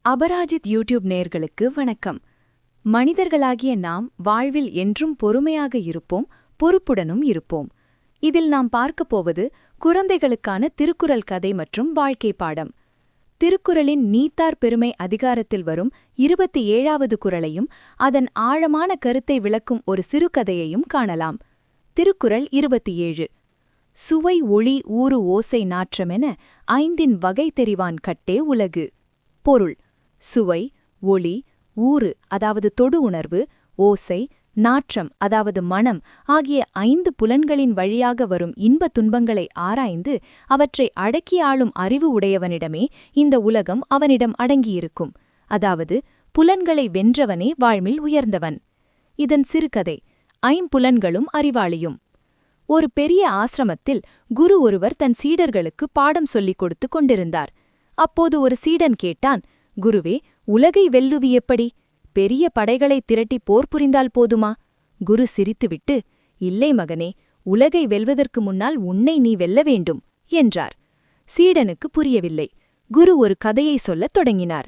Aparajith YouTube நேயர்களுக்கு வணக்கம். மனிதர்களாகிய நாம் வாழ்வில் என்றும் பொறுமையாக இருப்போம், பொறுப்புடனும் இருப்போம். இதில் நாம் பார்க்கப் போவது குழந்தைகளுக்கான திருக்குறள் கதை மற்றும் வாழ்க்கை பாடம். திருக்குறளின் நீத்தார் பெருமை அதிகாரத்தில் வரும் 27வது குறளையும் அதன் ஆழமான கருத்தை விளக்கும் ஒரு சிறுகதையையும் காணலாம். திருக்குறள் 27. சுவை ஒளி ஊறு ஓசை நாற்றமென ஐந்தின் வகை தெரிவான் கட்டே உலகு. பொருள்: சுவை, ஒளி, ஊறு அதாவது தொடு உணர்வு, ஓசை, நாற்றம் அதாவது மனம் ஆகிய 5 புலன்களின் வழியாக வரும் இன்ப துன்பங்களை ஆராய்ந்து அவற்றை அடக்கி ஆளும் அறிவு உடையவனிடமே இந்த உலகம் அவனிடம் அடங்கியிருக்கும். அதாவது புலன்களை வென்றவனே வாழ்வில் உயர்ந்தவன். இதன் சிறுகதை: ஐம்புலன்களும் அறிவாளியும். ஒரு பெரிய ஆசிரமத்தில் குரு ஒருவர் தன் சீடர்களுக்கு பாடம் சொல்லிக் கொடுத்து கொண்டிருந்தார். அப்போது ஒரு சீடன் கேட்டான், குருவே, உலகை வெல்லுவது எப்படி? பெரிய படைகளை திரட்டி போர் புரிந்தால் போதுமா? குரு சிரித்துவிட்டு, இல்லை மகனே, உலகை வெல்வதற்கு முன்னால் உன்னை நீ வெல்ல வேண்டும் என்றார். சீடனுக்கு புரியவில்லை. குரு ஒரு கதையை சொல்லத் தொடங்கினார்.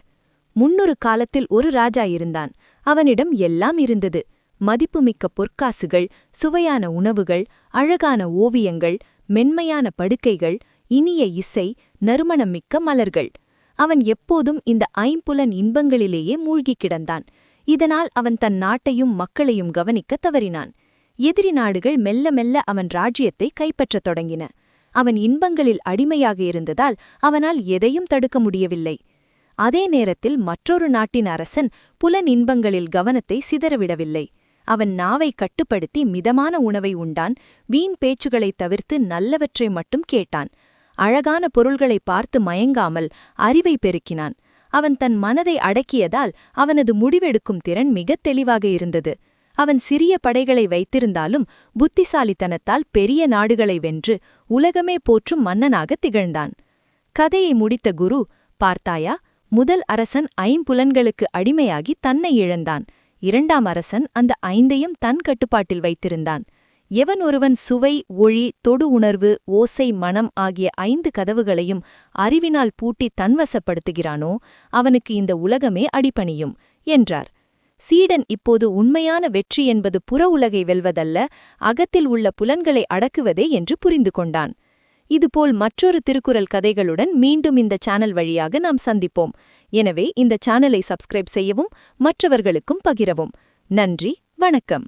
முன்னொரு காலத்தில் ஒரு ராஜா இருந்தான். அவனிடம் எல்லாம் இருந்தது. மதிப்புமிக்க பொற்காசுகள், சுவையான உணவுகள், அழகான ஓவியங்கள், மென்மையான படுக்கைகள், இனிய இசை, நறுமணம் மிக்க மலர்கள். அவன் எப்போதும் இந்த ஐம்புலன் இன்பங்களிலேயே மூழ்கிக் கிடந்தான். இதனால் அவன் தன் நாட்டையும் மக்களையும் கவனிக்கத் தவறினான். எதிரி நாடுகள் மெல்ல மெல்ல அவன் ராஜ்யத்தை கைப்பற்றத் தொடங்கின. அவன் இன்பங்களில் அடிமையாக இருந்ததால் அவனால் எதையும் தடுக்க முடியவில்லை. அதே நேரத்தில் மற்றொரு நாட்டின் அரசன் புலன் இன்பங்களில் கவனத்தை சிதறவிடவில்லை. அவன் நாவை கட்டுப்படுத்தி மிதமான உணவை உண்டான். வீண் பேச்சுகளைத் தவிர்த்து நல்லவற்றை மட்டும் கேட்டான். அழகான பொருள்களை பார்த்து மயங்காமல் அறிவை பெருக்கினான். அவன் தன் மனதை அடக்கியதால் அவனது முடிவெடுக்கும் திறன் மிகத் தெளிவாக இருந்தது. அவன் சிறிய படைகளை வைத்திருந்தாலும் புத்திசாலித்தனத்தால் பெரிய நாடுகளை வென்று உலகமே போற்றும் மன்னனாக திகழ்ந்தான். கதையை முடித்த குரு, பார்த்தாயா, முதல் அரசன் ஐம்புலன்களுக்கு அடிமையாகி தன்னை இழந்தான். 2ஆம் அரசன் அந்த 5ஐயும் தன் கட்டுப்பாட்டில் வைத்திருந்தான். எவன் ஒருவன் சுவை, ஒளி, தொடு உணர்வு, ஓசை, மனம் ஆகிய 5 கதவுகளையும் அறிவினால் பூட்டி தன்வசப்படுத்துகிறானோ அவனுக்கு இந்த உலகமே அடிபணியும் என்றார். சீடன் இப்போது உண்மையான வெற்றி என்பது புற உலகை வெல்வதல்ல, அகத்தில் உள்ள புலன்களை அடக்குவதே என்று புரிந்து கொண்டான். இதுபோல் மற்றொரு திருக்குறள் கதைகளுடன் மீண்டும் இந்த சேனல் வழியாக நாம் சந்திப்போம். எனவே இந்த சேனலை சப்ஸ்கிரைப் செய்யவும் மற்றவர்களுக்கும் பகிரவும். நன்றி, வணக்கம்.